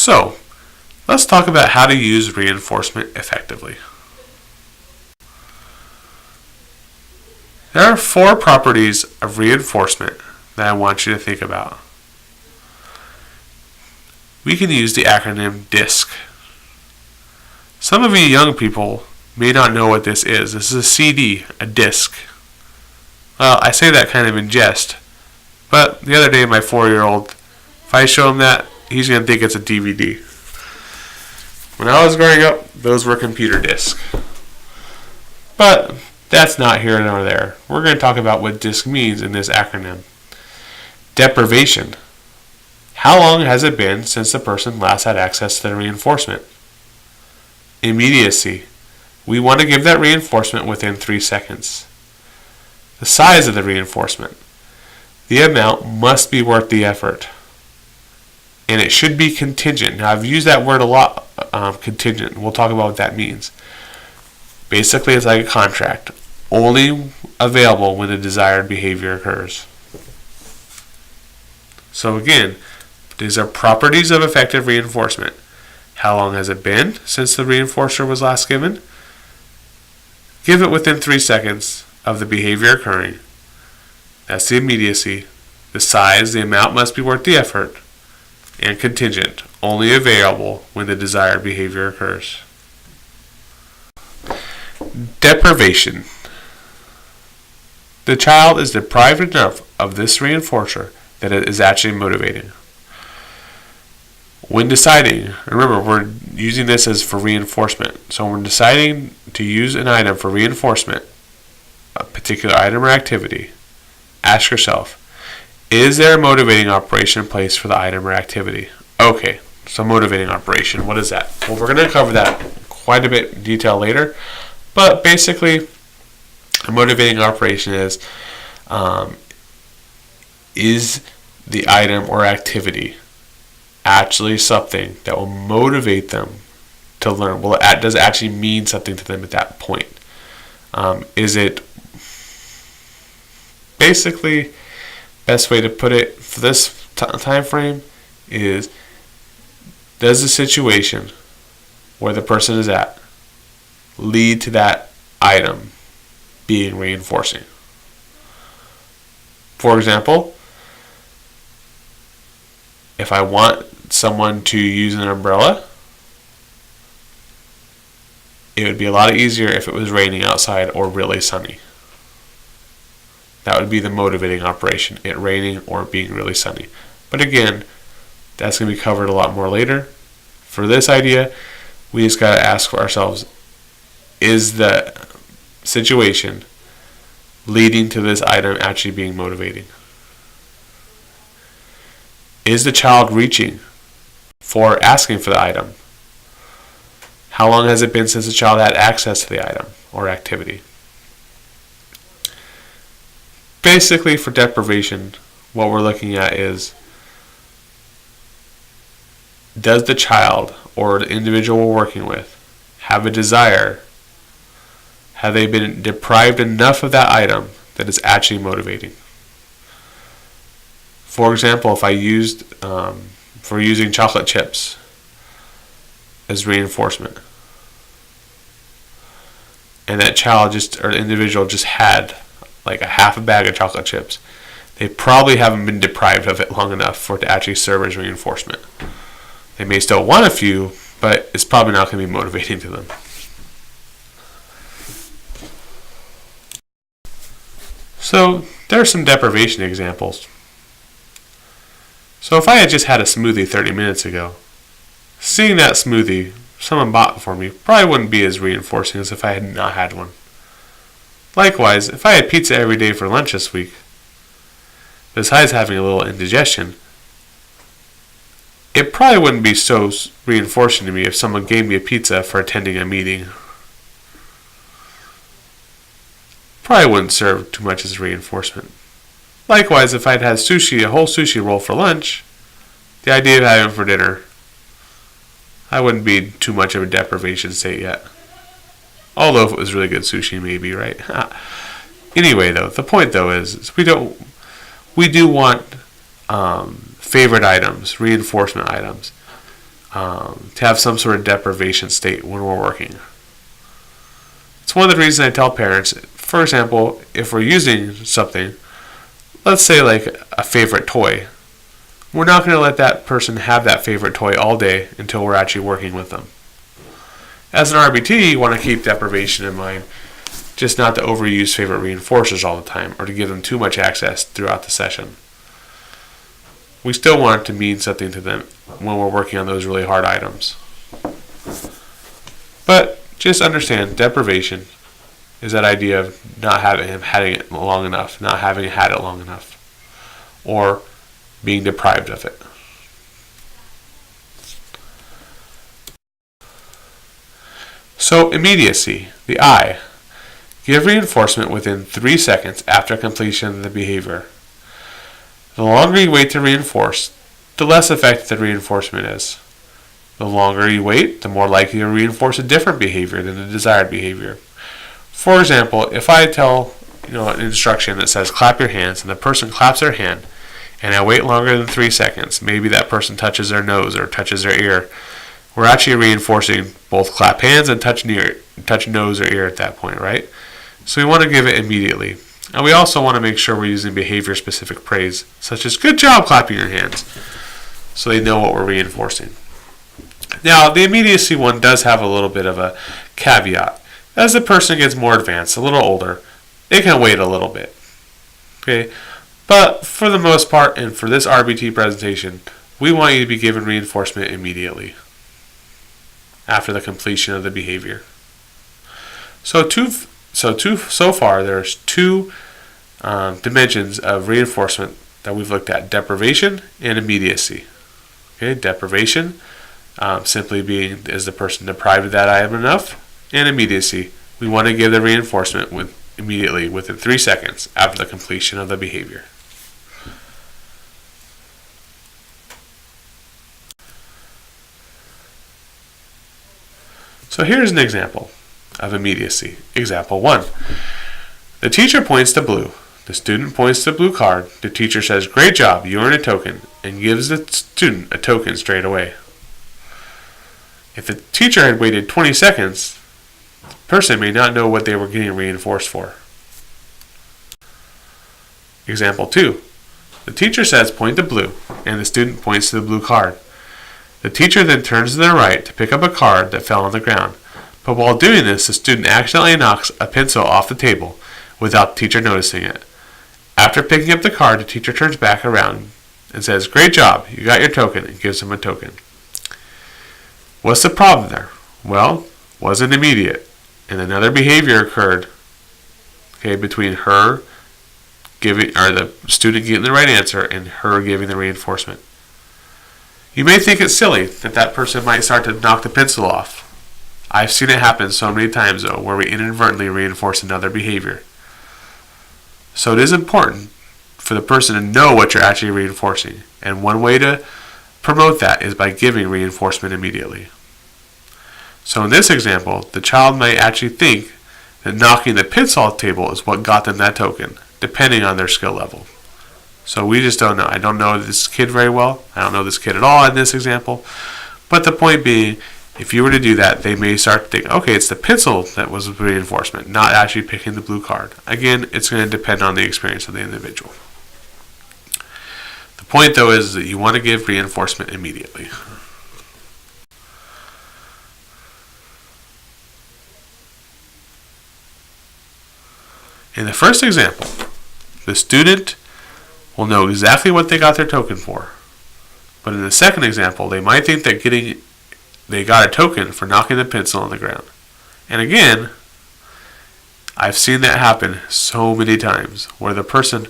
So, let's talk about how to use reinforcement effectively. There are 4 properties of reinforcement that I want you to think about. We can use the acronym DISC. Some of you young people may not know what this is. This is a CD, a disc. Well, I say that kind of in jest, but the other day my 4-year-old, if I show him that, he's going to think it's a DVD. When I was growing up, those were computer discs. But that's not here nor there. We're going to talk about what DISC means in this acronym. Deprivation. How long has it been since the person last had access to the reinforcement? Immediacy. We want to give that reinforcement within 3 seconds. The size of the reinforcement. The amount must be worth the effort. And it should be contingent. Now, I've used that word a lot, contingent. We'll talk about what that means. Basically, it's like a contract. Only available when the desired behavior occurs. So again, these are properties of effective reinforcement. How long has it been since the reinforcer was last given? Give it within 3 seconds of the behavior occurring. That's the immediacy. The size, the amount must be worth the effort. And contingent, only available when the desired behavior occurs. Deprivation. The child is deprived enough of this reinforcer that it is actually motivating. When deciding, remember we're using this as for reinforcement, so when deciding to use an item for reinforcement, a particular item or activity, ask yourself, is there a motivating operation in place for the item or activity? Okay, so motivating operation, what is that? Well, we're going to cover that quite a bit in detail later, but basically a motivating operation is the item or activity actually something that will motivate them to learn? Well, does it actually mean something to them at that point? Is it basically, best way to put it for this time frame is, does the situation where the person is at lead to that item being reinforcing? For example, if I want someone to use an umbrella, it would be a lot easier if it was raining outside or really sunny. That would be the motivating operation, it raining or being really sunny. But again, that's going to be covered a lot more later. For this idea, we just got to ask ourselves, is the situation leading to this item actually being motivating? Is the child reaching for asking for the item? How long has it been since the child had access to the item or activity? Basically, for deprivation, what we're looking at is, does the child or the individual we're working with have a desire? Have they been deprived enough of that item that it's actually motivating? For example, if I used, for using chocolate chips as reinforcement, and that child or individual just had like a half a bag of chocolate chips, they probably haven't been deprived of it long enough for it to actually serve as reinforcement. They may still want a few, but it's probably not going to be motivating to them. So there are some deprivation examples. So if I had just had a smoothie 30 minutes ago, seeing that smoothie someone bought for me probably wouldn't be as reinforcing as if I had not had one. Likewise, if I had pizza every day for lunch this week, besides having a little indigestion, it probably wouldn't be so reinforcing to me if someone gave me a pizza for attending a meeting. Probably wouldn't serve too much as reinforcement. Likewise, if I'd had sushi, a whole sushi roll for lunch, the idea of having it for dinner, I wouldn't be too much of a deprivation state yet. Although if it was really good sushi, maybe, right? Anyway, though, the point though is we do want favorite items, reinforcement items. to have some sort of deprivation state when we're working. It's one of the reasons I tell parents, for example, if we're using something, let's say like a favorite toy, we're not going to let that person have that favorite toy all day until we're actually working with them. As an RBT, you want to keep deprivation in mind, just not to overuse favorite reinforcers all the time or to give them too much access throughout the session. We still want it to mean something to them when we're working on those really hard items. But just understand, deprivation is that idea of not having him having it long enough, not having had it long enough, or being deprived of it. So immediacy, the I. Give reinforcement within 3 seconds after completion of the behavior. The longer you wait to reinforce, the less effective the reinforcement is. The longer you wait, the more likely to reinforce a different behavior than the desired behavior. For example, if I tell an instruction that says clap your hands and the person claps their hand and I wait longer than 3 seconds, maybe that person touches their nose or touches their ear, we're actually reinforcing both clap hands and touch nose or ear at that point, right? So we want to give it immediately. And we also want to make sure we're using behavior-specific praise, such as good job clapping your hands, so they know what we're reinforcing. Now, the immediacy one does have a little bit of a caveat. As the person gets more advanced, a little older, they can wait a little bit. Okay, but for the most part, and for this RBT presentation, we want you to be given reinforcement immediately after the completion of the behavior. So far, there's two dimensions of reinforcement that we've looked at: deprivation and immediacy. Okay, deprivation simply being, is the person deprived of that item enough? And immediacy, we want to give the reinforcement immediately within 3 seconds after the completion of the behavior. So here's an example of immediacy. Example 1. The teacher points to blue. The student points to the blue card. The teacher says, "Great job, you earned a token," and gives the student a token straight away. If the teacher had waited 20 seconds, the person may not know what they were getting reinforced for. Example 2. The teacher says, "Point to blue," and the student points to the blue card. The teacher then turns to the right to pick up a card that fell on the ground. But while doing this, the student accidentally knocks a pencil off the table without the teacher noticing it. After picking up the card, the teacher turns back around and says, "Great job, you got your token," and gives him a token. What's the problem there? Well, it wasn't immediate, and another behavior occurred between her giving, or the student getting the right answer, and her giving the reinforcement. You may think it's silly that person might start to knock the pencil off. I've seen it happen so many times, though, where we inadvertently reinforce another behavior. So it is important for the person to know what you're actually reinforcing, and one way to promote that is by giving reinforcement immediately. So in this example, the child might actually think that knocking the pencil off the table is what got them that token, depending on their skill level. So we just don't know. I don't know this kid very well. I don't know this kid at all in this example. But the point being, if you were to do that, they may start to think, okay, it's the pencil that was reinforcement, not actually picking the blue card. Again, it's going to depend on the experience of the individual. The point, though, is that you want to give reinforcement immediately. In the first example, the student will know exactly what they got their token for. But in the second example, they might think that they got a token for knocking the pencil on the ground. And again, I've seen that happen so many times, where the person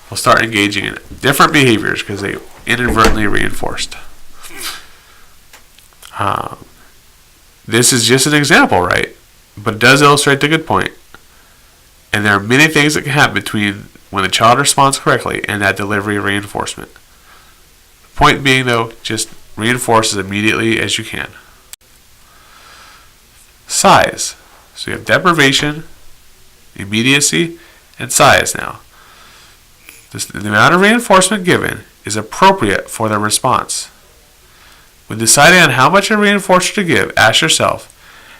will start engaging in different behaviors because they inadvertently reinforced. This is just an example, right? But it does illustrate the good point. And there are many things that can happen between when the child responds correctly and that delivery reinforcement. The point being, though, just reinforce as immediately as you can. Size. So you have deprivation, immediacy, and size now. The amount of reinforcement given is appropriate for the response. When deciding on how much a reinforcer to give, ask yourself,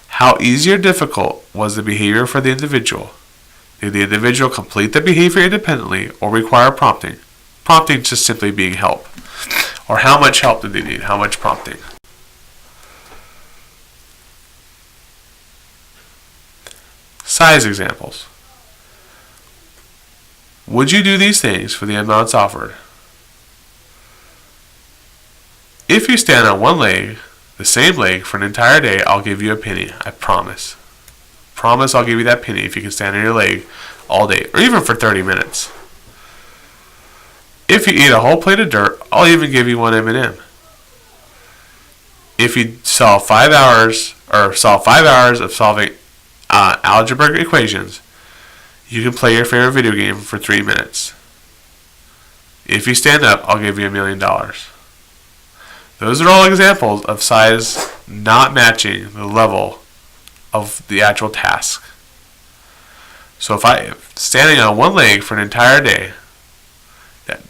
how easy or difficult was the behavior for the individual? Did the individual complete the behavior independently or require prompting? Prompting just simply being help. Or how much help did they need? How much prompting? Size examples. Would you do these things for the amounts offered? If you stand on one leg, the same leg, for an entire day, I'll give you a penny. I promise. Promise I'll give you that penny if you can stand on your leg all day, or even for 30 minutes. If you eat a whole plate of dirt, I'll even give you one M&M. If you solve 5 hours of solving algebraic equations, you can play your favorite video game for 3 minutes. If you stand up, I'll give you $1 million. Those are all examples of size not matching the level of the actual task. So if I'm standing on one leg for an entire day,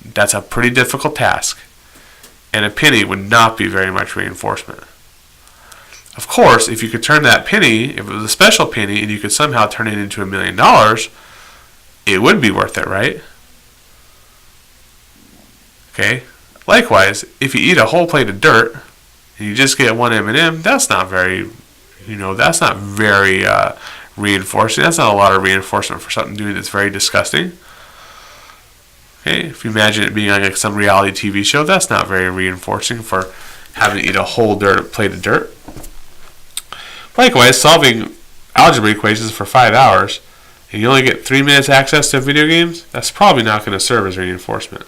that's a pretty difficult task, and a penny would not be very much reinforcement. Of course, if you could turn that penny, if it was a special penny, and you could somehow turn it into $1 million, it would be worth it, right? Okay. Likewise, if you eat a whole plate of dirt and you just get one M&M, that's not very reinforcing. That's not a lot of reinforcement for something doing that's very disgusting. Okay, if you imagine it being on like some reality TV show, that's not very reinforcing for having to eat a whole plate of dirt. Likewise, solving algebra equations for 5 hours and you only get 3 minutes access to video games, that's probably not going to serve as reinforcement.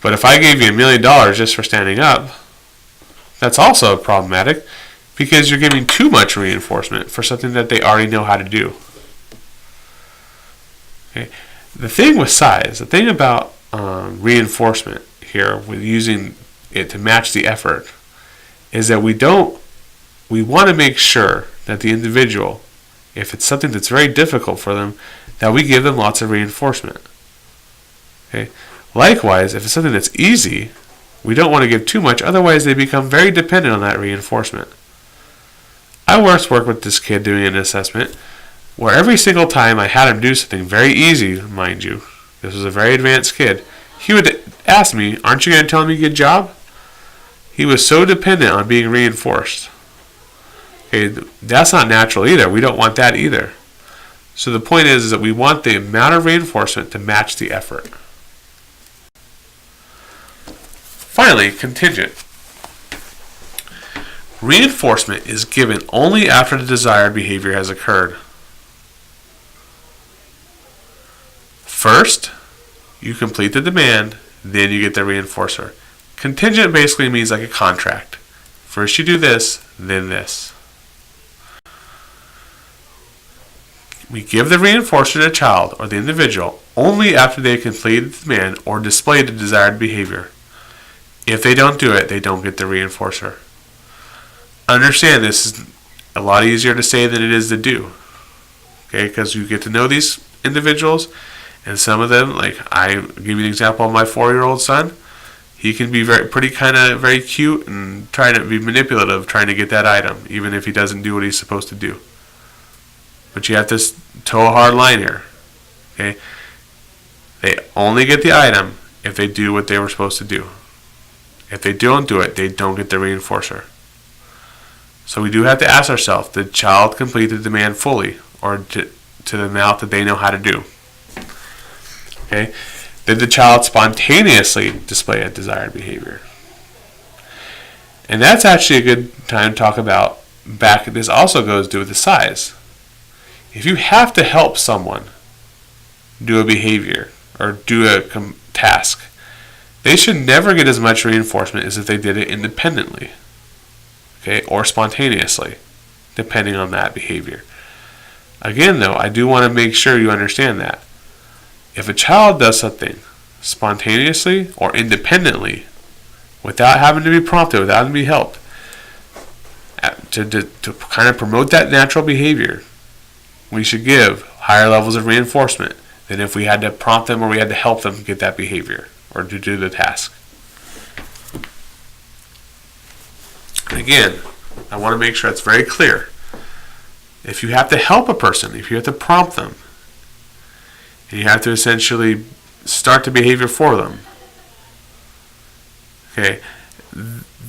But if I gave you $1 million just for standing up, that's also problematic because you're giving too much reinforcement for something that they already know how to do. Okay. The thing with size, the thing about reinforcement here, with using it to match the effort, is that we want to make sure that the individual, if it's something that's very difficult for them, that we give them lots of reinforcement. Okay. Likewise, if it's something that's easy, we don't want to give too much, otherwise they become very dependent on that reinforcement. I once worked with this kid doing an assessment where every single time I had him do something very easy, mind you, this was a very advanced kid, he would ask me, aren't you going to tell me good job? He was so dependent on being reinforced. Okay, that's not natural either. We don't want that either. So the point is that we want the amount of reinforcement to match the effort. Finally, contingent. Reinforcement is given only after the desired behavior has occurred. First, you complete the demand, then you get the reinforcer. Contingent basically means like a contract. First you do this, then this. We give the reinforcer to a child or the individual only after they completed the demand or displayed the desired behavior. If they don't do it, they don't get the reinforcer. Understand this is a lot easier to say than it is to do. Okay, because you get to know these individuals, and some of them, like I give you an example of my 4-year-old son, he can be very cute and trying to be manipulative, trying to get that item, even if he doesn't do what he's supposed to do. But you have to toe a hard line here. Okay, they only get the item if they do what they were supposed to do. If they don't do it, they don't get the reinforcer. So we do have to ask ourselves, did the child complete the demand fully or to the amount that they know how to do? Okay. Did the child spontaneously display a desired behavior? And that's actually a good time to talk about this also goes to do with the size. If you have to help someone do a behavior or do a task, they should never get as much reinforcement as if they did it independently, okay, or spontaneously, depending on that behavior. Again, though, I do want to make sure you understand that. If a child does something spontaneously or independently, without having to be prompted, without having to be helped, to kind of promote that natural behavior, we should give higher levels of reinforcement than if we had to prompt them or we had to help them get that behavior or to do the task. Again, I want to make sure it's very clear. If you have to help a person, if you have to prompt them, and you have to essentially start the behavior for them, okay,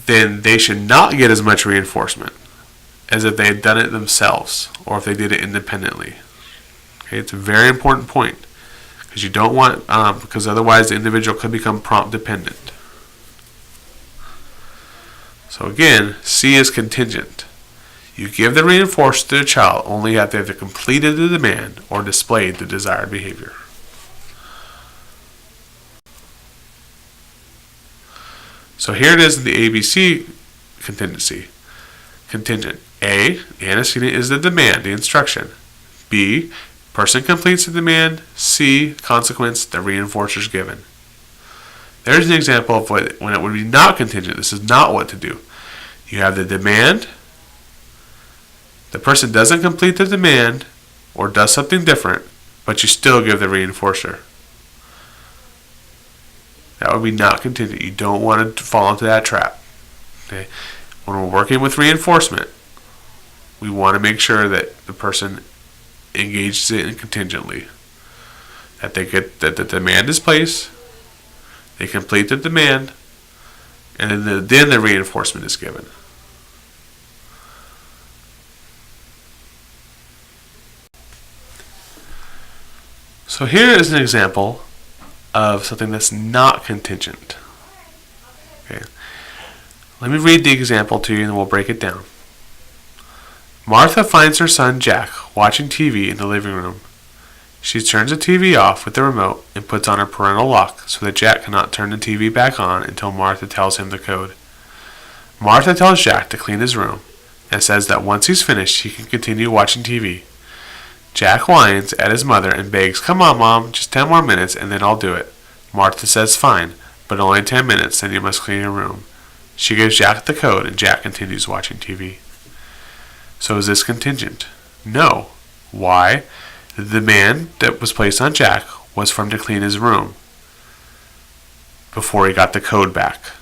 then they should not get as much reinforcement as if they had done it themselves or if they did it independently. Okay, it's a very important point because you don't want, because otherwise the individual could become prompt dependent. So again, C is contingent. You give the reinforcer to the child only after they've completed the demand or displayed the desired behavior. So here it is in the ABC contingency. Contingent. A, the antecedent is the demand, the instruction. B, person completes the demand. C, consequence, the reinforcer is given. There's an example of when it would be not contingent. This is not what to do. You have the demand. The person doesn't complete the demand or does something different, but you still give the reinforcer. That would be not contingent. You don't want to fall into that trap. Okay? When we're working with reinforcement, we want to make sure that the person engages it contingently. That that the demand is placed, they complete the demand, and then the reinforcement is given. So here is an example of something that's not contingent. Okay. Let me read the example to you and we'll break it down. Martha finds her son Jack watching TV in the living room. She turns the TV off with the remote and puts on her parental lock so that Jack cannot turn the TV back on until Martha tells him the code. Martha tells Jack to clean his room and says that once he's finished he can continue watching TV. Jack whines at his mother and begs, "Come on, Mom, just 10 more minutes and then I'll do it." Martha says, "Fine, but only 10 minutes, then you must clean your room." She gives Jack the code and Jack continues watching TV. So is this contingent? No. Why? The demand that was placed on Jack was for him to clean his room before he got the code back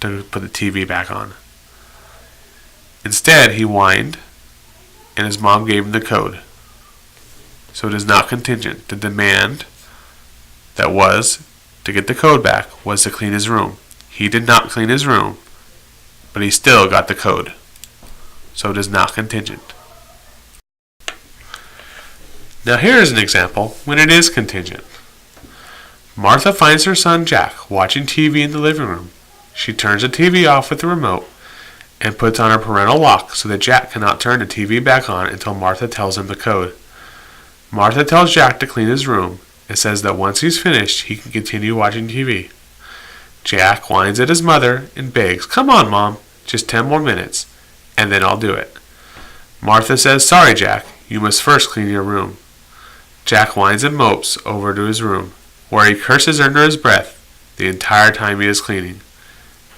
to put the TV back on. Instead, he whined and his mom gave him the code. So it is not contingent. The demand that was to get the code back was to clean his room. He did not clean his room, but he still got the code. So it is not contingent. Now here is an example when it is contingent. Martha finds her son Jack watching TV in the living room. She turns the TV off with the remote and puts on her parental lock so that Jack cannot turn the TV back on until Martha tells him the code. Martha tells Jack to clean his room and says that once he's finished, he can continue watching TV. Jack whines at his mother and begs, "Come on, Mom, just 10 more minutes, and then I'll do it." Martha says, "Sorry, Jack, you must first clean your room." Jack whines and mopes over to his room, where he curses under his breath the entire time he is cleaning.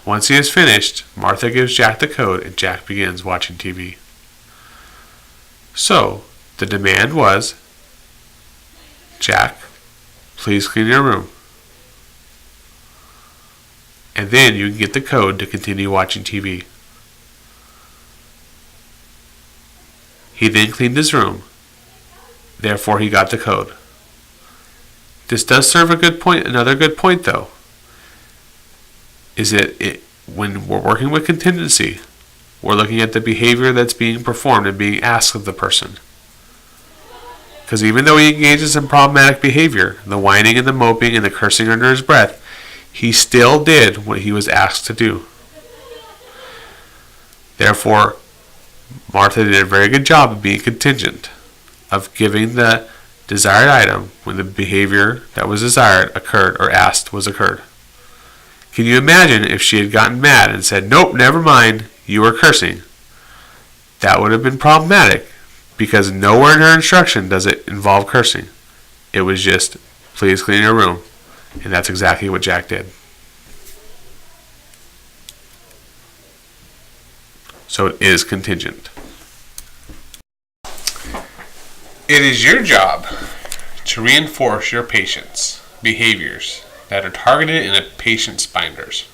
Once he is finished, Martha gives Jack the code and Jack begins watching TV. So, the demand was, "Jack, please clean your room." And then you can get the code to continue watching TV. He then cleaned his room. Therefore, he got the code. This does serve a good point. Another good point, though, is that when we're working with contingency, we're looking at the behavior that's being performed and being asked of the person. Because even though he engages in problematic behavior, the whining and the moping and the cursing under his breath, he still did what he was asked to do. Therefore, Martha did a very good job of being contingent, of giving the desired item when the behavior that was desired occurred or asked was occurred. Can you imagine if she had gotten mad and said, "Nope, never mind, you were cursing"? That would have been problematic because nowhere in her instruction does it involve cursing. It was just, "Please clean your room." And that's exactly what Jack did. So it is contingent. It is your job to reinforce your patient's behaviors that are targeted in a patient's binders.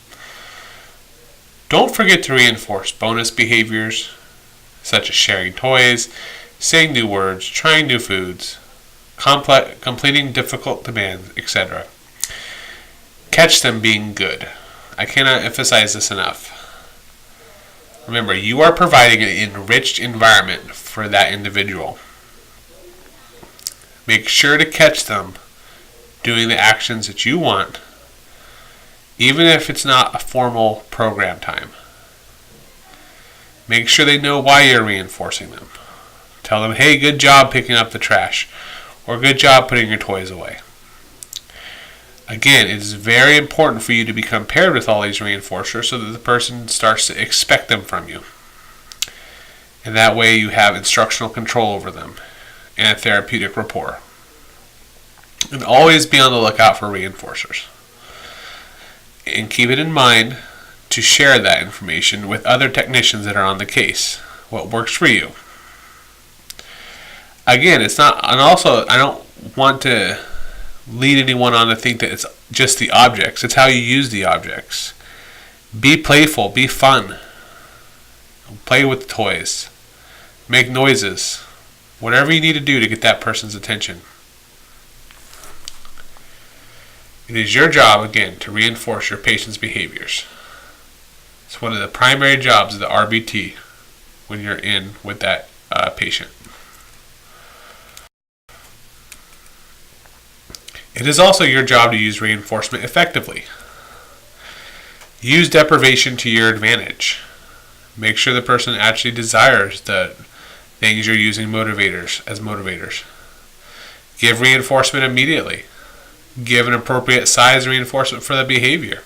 Don't forget to reinforce bonus behaviors such as sharing toys, saying new words, trying new foods, completing difficult demands, etc. Catch them being good. I cannot emphasize this enough. Remember, you are providing an enriched environment for that individual. Make sure to catch them doing the actions that you want, even if it's not a formal program time. Make sure they know why you're reinforcing them. Tell them, hey, good job picking up the trash, or good job putting your toys away. Again, it is very important for you to become paired with all these reinforcers so that the person starts to expect them from you. And that way you have instructional control over them and a therapeutic rapport. And always be on the lookout for reinforcers. And keep it in mind to share that information with other technicians that are on the case. What works for you. Again, it's not, and also I don't want to lead anyone on to think that it's just the objects. It's how you use the objects. Be playful, be fun. Play with the toys. Make noises. Whatever you need to do to get that person's attention. It is your job, again, to reinforce your patient's behaviors. It's one of the primary jobs of the RBT when you're in with that patient. It is also your job to use reinforcement effectively. Use deprivation to your advantage. Make sure the person actually desires the things you're using motivators as motivators. Give reinforcement immediately. Give an appropriate size reinforcement for the behavior.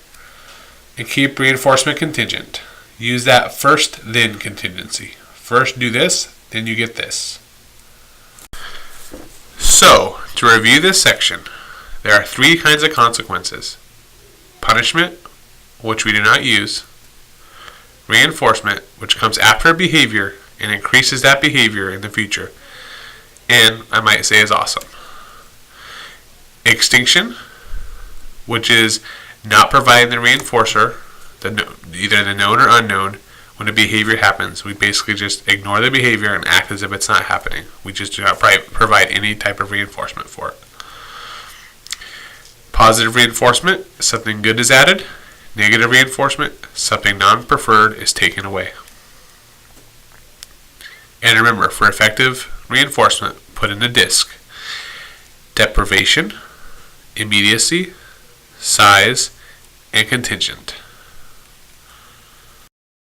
And keep reinforcement contingent. Use that first, then contingency. First do this, then you get this. So, to review this section, there are 3 kinds of consequences. Punishment, which we do not use. Reinforcement, which comes after a behavior and increases that behavior in the future. And, I might say, is awesome. Extinction, which is not providing the reinforcer, either the known or unknown, when a behavior happens. We basically just ignore the behavior and act as if it's not happening. We just do not provide any type of reinforcement for it. Positive reinforcement, something good is added. Negative reinforcement, something non-preferred is taken away. And remember, for effective reinforcement, put in a disc. Deprivation, immediacy, size, and contingent.